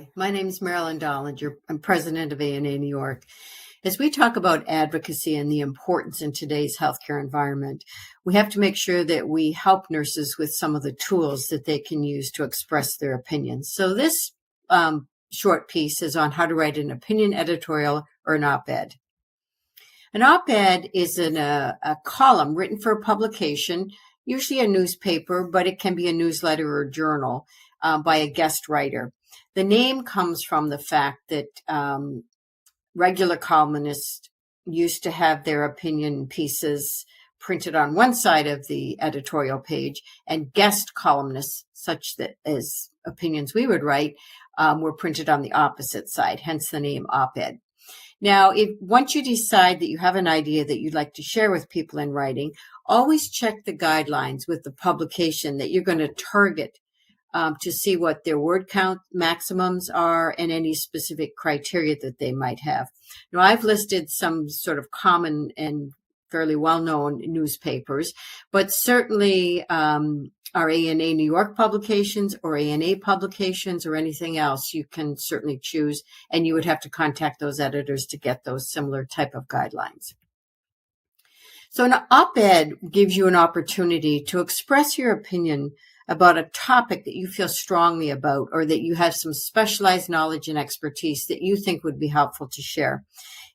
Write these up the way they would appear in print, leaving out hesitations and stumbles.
Hi, my name is Marilyn Dollinger. I'm president of ANA New York. As we talk about advocacy and the importance in today's healthcare environment, we have to make sure that we help nurses with some of the tools that they can use to express their opinions. So this short piece is on how to write an opinion editorial or an op-ed. An op-ed is a column written for a publication, usually a newspaper, but it can be a newsletter or journal by a guest writer. The name comes from the fact that regular columnists used to have their opinion pieces printed on one side of the editorial page, and guest columnists, such that as opinions we would write, were printed on the opposite side, hence the name op-ed. Now, once you decide that you have an idea that you'd like to share with people in writing, always check the guidelines with the publication that you're going to target to see what their word count maximums are and any specific criteria that they might have. Now, I've listed some sort of common and fairly well-known newspapers, but certainly our ANA New York publications or ANA publications or anything else, you can certainly choose, and you would have to contact those editors to get those similar type of guidelines. So an op-ed gives you an opportunity to express your opinion about a topic that you feel strongly about or that you have some specialized knowledge and expertise that you think would be helpful to share.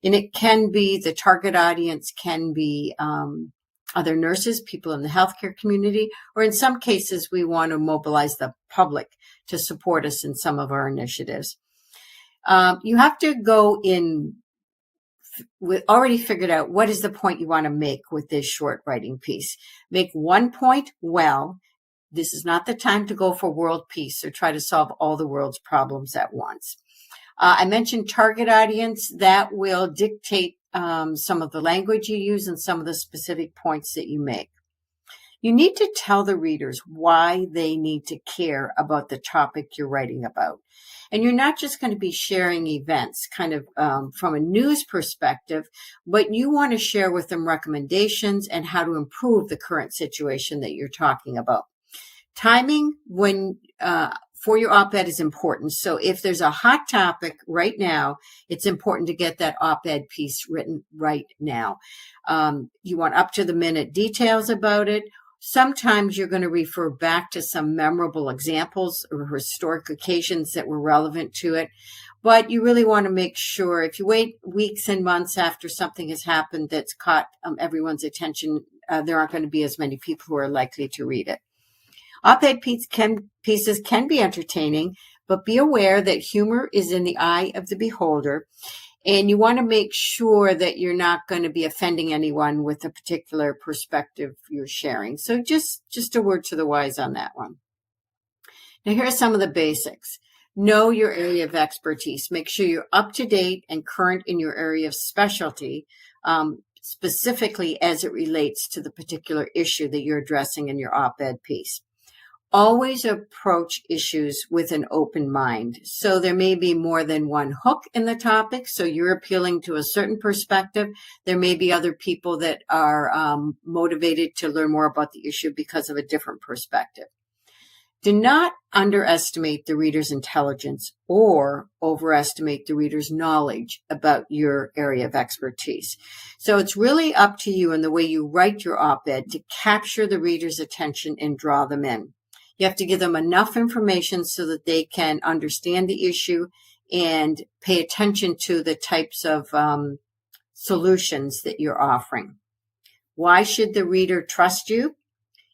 And it can be, the target audience can be other nurses, people in the healthcare community, or in some cases, we want to mobilize the public to support us in some of our initiatives. You have to go in with already figured out what is the point you want to make with this short writing piece. Make one point well. This is not the time to go for world peace or try to solve all the world's problems at once. I mentioned target audience. That will dictate some of the language you use and some of the specific points that you make. You need to tell the readers why they need to care about the topic you're writing about. And you're not just going to be sharing events kind of from a news perspective, but you want to share with them recommendations and how to improve the current situation that you're talking about. Timing for your op-ed is important. So if there's a hot topic right now, it's important to get that op-ed piece written right now. You want up-to-the-minute details about it. Sometimes you're going to refer back to some memorable examples or historic occasions that were relevant to it. But you really want to make sure, if you wait weeks and months after something has happened that's caught everyone's attention, there aren't going to be as many people who are likely to read it. Op-ed pieces can be entertaining, but be aware that humor is in the eye of the beholder, and you want to make sure that you're not going to be offending anyone with a particular perspective you're sharing. So just a word to the wise on that one. Now, here are some of the basics. Know your area of expertise. Make sure you're up to date and current in your area of specialty, specifically as it relates to the particular issue that you're addressing in your op-ed piece. Always approach issues with an open mind. So there may be more than one hook in the topic. So you're appealing to a certain perspective. There may be other people that are motivated to learn more about the issue because of a different perspective. Do not underestimate the reader's intelligence or overestimate the reader's knowledge about your area of expertise. So it's really up to you in the way you write your op-ed to capture the reader's attention and draw them in. You have to give them enough information so that they can understand the issue and pay attention to the types of solutions that you're offering. Why should the reader trust you?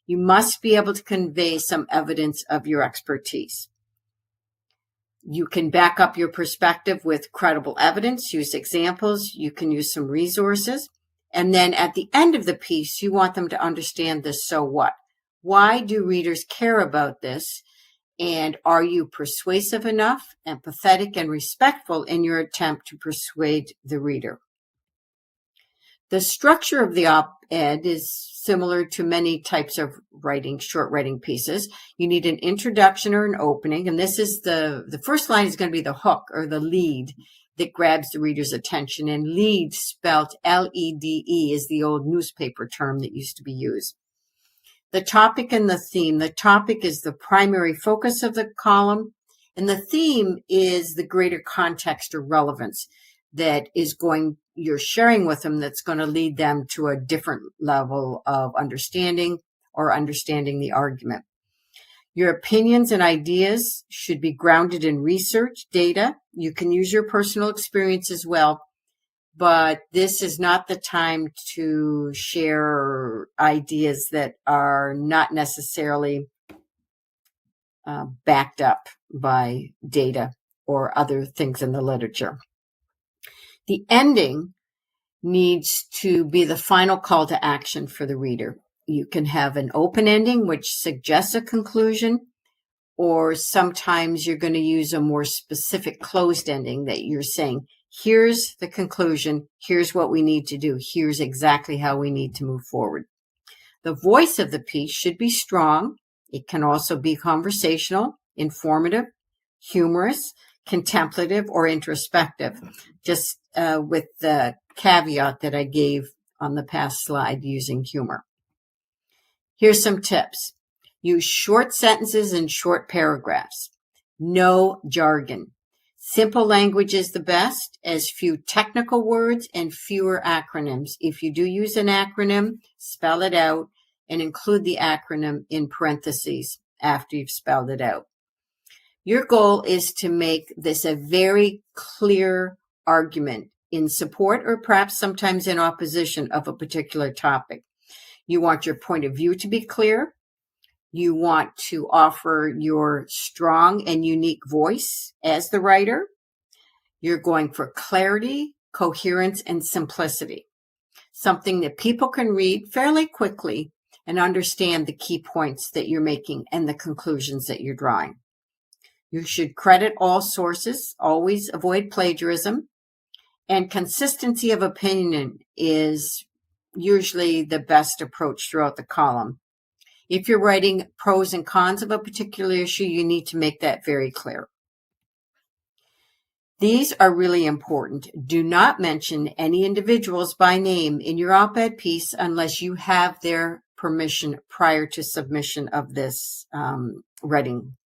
You must be able to convey some evidence of your expertise. You can back up your perspective with credible evidence, use examples, you can use some resources. And then at the end of the piece, you want them to understand the so what. Why do readers care about this? And are you persuasive enough, empathetic, and respectful in your attempt to persuade the reader? The structure of the op-ed is similar to many types of short writing pieces. You need an introduction or an opening, and this is the first line is going to be the hook or the lead that grabs the reader's attention. And lead, spelled L-E-D-E, is the old newspaper term that used to be used. The topic and the theme. The topic is the primary focus of the column, And the theme is the greater context or relevance that you're sharing with them that's going to lead them to a different level of understanding or understanding the argument. Your opinions and ideas should be grounded in research, data. You can use your personal experience as well, but this is not the time to share ideas that are not necessarily backed up by data or other things in the literature. The ending needs to be the final call to action for the reader. You can have an open ending, which suggests a conclusion, or sometimes you're going to use a more specific closed ending that you're saying, here's the conclusion, here's what we need to do, here's exactly how we need to move forward. The voice of the piece should be strong. It can also be conversational, informative, humorous, contemplative, or introspective, just with the caveat that I gave on the past slide using humor. Here's some tips. Use short sentences and short paragraphs. No jargon. Simple language is the best, as few technical words and fewer acronyms. If you do use an acronym, spell it out and include the acronym in parentheses after you've spelled it out. Your goal is to make this a very clear argument in support or perhaps sometimes in opposition of a particular topic. You want your point of view to be clear. You want to offer your strong and unique voice as the writer. You're going for clarity, coherence, and simplicity, something that people can read fairly quickly and understand the key points that you're making and the conclusions that you're drawing. You should credit all sources, always avoid plagiarism, and consistency of opinion is usually the best approach throughout the column. If you're writing pros and cons of a particular issue, you need to make that very clear. These are really important. Do not mention any individuals by name in your op-ed piece unless you have their permission prior to submission of this writing.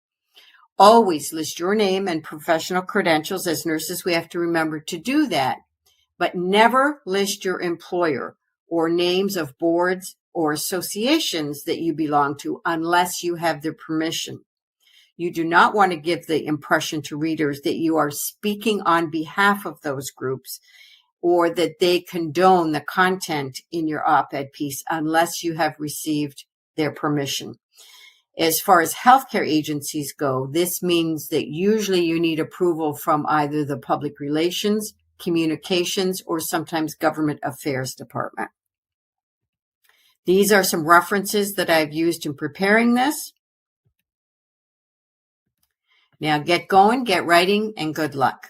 Always list your name and professional credentials. As nurses, we have to remember to do that, but never list your employer or names of boards or associations that you belong to unless you have their permission. You do not want to give the impression to readers that you are speaking on behalf of those groups or that they condone the content in your op-ed piece unless you have received their permission. As far as healthcare agencies go, this means that usually you need approval from either the public relations, communications, or sometimes government affairs department. These are some references that I've used in preparing this. Now get going, get writing, and good luck.